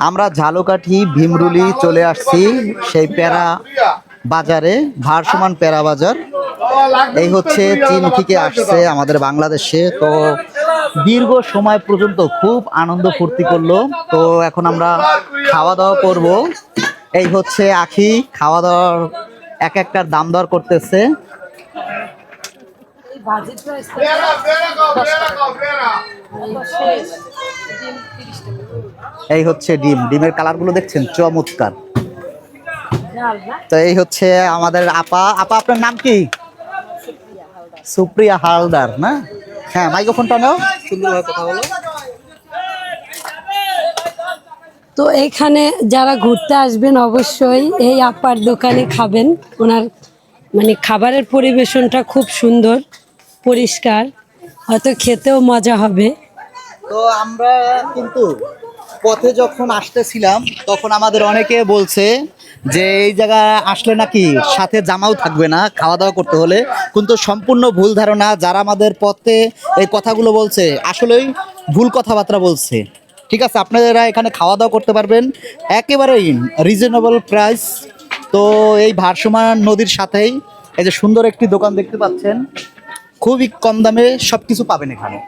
আমরা ঝালকাঠি ভীমরুলি চলে আসছি সেই প্যারা বাজারে, ভারসমান প্যারা বাজার। এই হচ্ছে চীন থেকে আসছে আমাদের বাংলাদেশে। তো দীর্ঘ সময় পর্যন্ত খুব আনন্দ ফুর্তি করলো। তো এখন আমরা খাওয়া দাওয়া করব। এই হচ্ছে আখি, খাওয়া দাওয়ার এক একটার দাম দর করতেছে। এই হচ্ছে ডিম, ডিমের কালার গুলো দেখছেন চমৎকার। তো এই হচ্ছে আমাদের আপা। আপা আপনার নাম কি? সুপ্রিয়া হালদার না? হ্যাঁ, মাইক্রোফোনটা নাও, সুন্দরভাবে কথা বলো। তো এখানে যারা ঘুরতে আসবেন অবশ্যই এই আপার দোকানে খাবেন। ওনার মানে খাবারের পরিবেশনটা খুব সুন্দর, পরিষ্কার, হয়তো খেতেও মজা হবে। তো আমরা কিন্তু পথে যখন আসতেছিলাম তখন আমাদের অনেকে বলছে যে এই জায়গা আসলে নাকি সাথে জামাও থাকবে না খাওয়া দাওয়া করতে হলে, কিন্তু সম্পূর্ণ ভুল ধারণা। যারা আমাদের পথে এই কথাগুলো বলছে আসলেই ভুল কথাবার্তা বলছে। ঠিক আছে, আপনারা এখানে খাওয়া দাওয়া করতে পারবেন একেবারেই রিজনেবল প্রাইস। তো এই ভারসমান নদীর সাথেই এই যে সুন্দর একটি দোকান দেখতে পাচ্ছেন, খুবই কম দামে সব কিছু পাবেন এখানে।